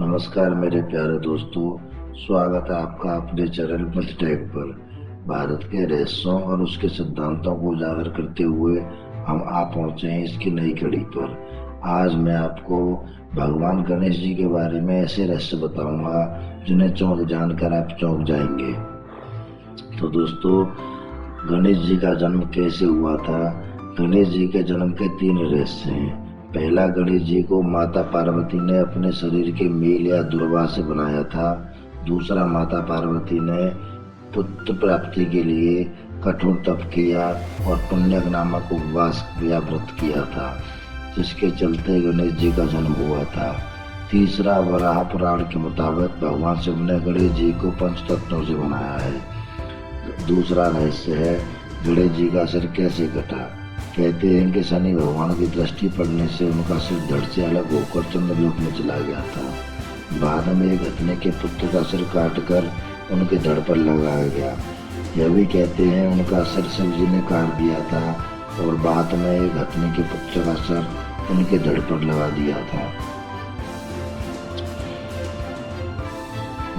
नमस्कार मेरे प्यारे दोस्तों। स्वागत है आपका अपने चैनल टेक पर। भारत के रहस्यों और उसके सिद्धांतों को उजागर करते हुए हम आ पहुंचे हैं इसकी नई कड़ी पर। आज मैं आपको भगवान गणेश जी के बारे में ऐसे रहस्य बताऊंगा जिन्हें चौंक जानकर आप चौंक जाएंगे। तो दोस्तों, गणेश जी का जन्म कैसे हुआ था? गणेश जी के जन्म के तीन रहस्य हैं। पहला, गणेश जी को माता पार्वती ने अपने शरीर के मेल या दुर्वा से बनाया था। दूसरा, माता पार्वती ने पुत्र प्राप्ति के लिए कठोर तप किया और पुण्यक नामक उपवास या व्रत किया था, जिसके चलते गणेश जी का जन्म हुआ था। तीसरा, वराह पुराण के मुताबिक भगवान शिव ने गणेश जी को पंचतत्वों से बनाया है। दूसरा रहस्य है गणेश जी का सिर कैसे कटा। कहते हैं कि शनि भगवान की दृष्टि पड़ने से उनका सिर धड़ से अलग होकर चंद्रलोक में चला गया था। बाद में एक हथनी के पुत्र का सिर काटकर उनके धड़ पर लगाया गया। यह भी कहते हैं उनका सिर शिव जी ने काट दिया था और बाद में एक हथनी के पुत्र का सिर उनके धड़ पर लगा दिया था।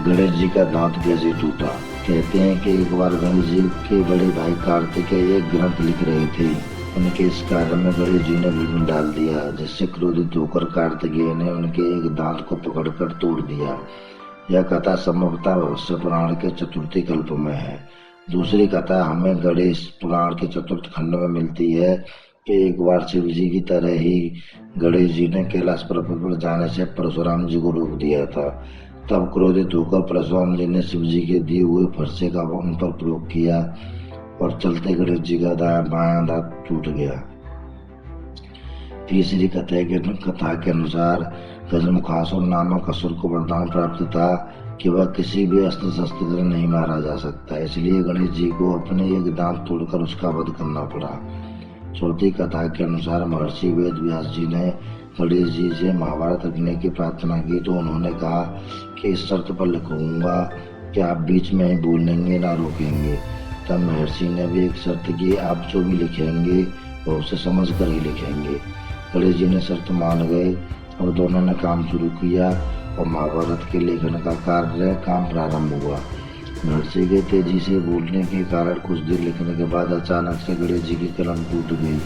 गणेश जी का दांत कैसे टूटा। कहते हैं कि एक बार गणेश जी के बड़े भाई कार्तिकेय एक ग्रंथ लिख रहे थे। उनके इस कार्य में गणेश जी ने विघ्न डाल दिया, जिससे क्रोधित होकर कार्तिकेय ने उनके एक दांत को पकड़कर तोड़ दिया। यह कथा संभवतः भविष्य पुराण के चतुर्थी कल्प में है। दूसरी कथा हमें गणेश पुराण के चतुर्थ खंड में मिलती है कि एक बार शिव जी की तरह ही गणेश जी ने कैलाश पर्वत पर जाने से परशुराम जी को रोक दिया था। तब क्रोधित होकर परशुराम जी ने शिव जी के दिए हुए फरसे का उन पर प्रयोग किया और चलते गणेश जी का बायां दांत टूट गया। तीसरी कथा के अनुसार गजमुखासुर नामक असुर को वरदान प्राप्त था कि वह किसी भी अस्त्र शस्त्र से नहीं मारा जा सकता, इसलिए गणेश जी को अपने एक दांत तोड़कर उसका वध करना पड़ा। चौथी कथा के अनुसार महर्षि वेद व्यास जी ने गणेश जी से महाभारत रखने की प्रार्थना की तो उन्होंने कहा कि इस शर्त पर लिखूंगा कि आप बीच में ही बोलेंगे, ना रोकेंगे। तब महर्षि ने भी एक शर्त की, आप जो भी लिखेंगे वो उसे समझ कर ही लिखेंगे। गणेश जी ने शर्त मान गए और दोनों ने काम शुरू किया और महाभारत के लेखन का काम प्रारंभ हुआ। महर्षि के तेजी से बोलने के कारण कुछ देर लिखने के बाद अचानक से गणेश जी की कलम टूट गई।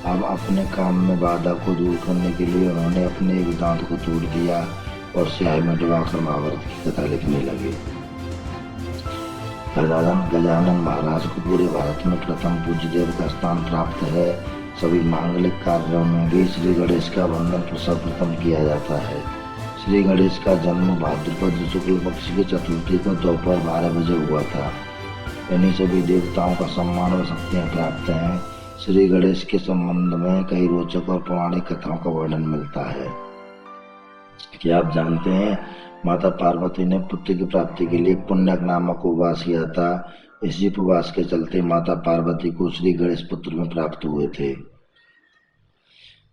अब अपने काम में बाधा को दूर करने के लिए उन्होंने अपने एक दांत को तोड़ दिया और स्याही में डुबाकर महाभारत की कथा लिखने लगे। गजानन महाराज को पूरे भारत में प्रथम पूज्य देव का स्थान प्राप्त है। सभी मांगलिक कार्यों में भी श्री गणेश का वंदन सर्वप्रथम किया जाता है। श्री गणेश का जन्म भाद्रपद शुक्ल पक्ष की चतुर्थी को दोपहर 12 बजे हुआ था। इन्हीं सभी देवताओं का सम्मान और शक्तियाँ प्राप्त हैं। श्री गणेश के संबंध में कई रोचक और पौराणिक कथाओं का वर्णन मिलता है। क्या आप जानते हैं माता पार्वती ने पुत्र की प्राप्ति के लिए पुण्यक नामक उपवास किया था। इसी उपवास के चलते माता पार्वती को श्री गणेश पुत्र में प्राप्त हुए थे।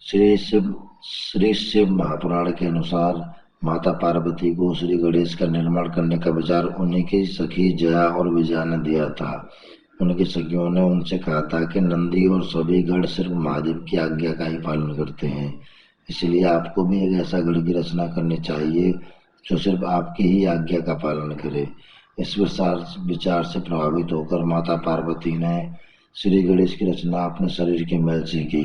श्री शिव महापुराण के अनुसार माता पार्वती को श्री गणेश का निर्माण करने का विचार उन्हीं की सखी जया और विजया ने दिया था। उनकी सखियों ने उनसे कहा था कि नंदी और सभी गण सिर्फ महादेव की आज्ञा का ही पालन करते हैं, इसलिए आपको भी एक ऐसा गण की रचना करनी चाहिए जो सिर्फ आपकी ही आज्ञा का पालन करे। इस विचार से प्रभावित होकर माता पार्वती ने श्री गणेश की रचना अपने शरीर के मैल से की।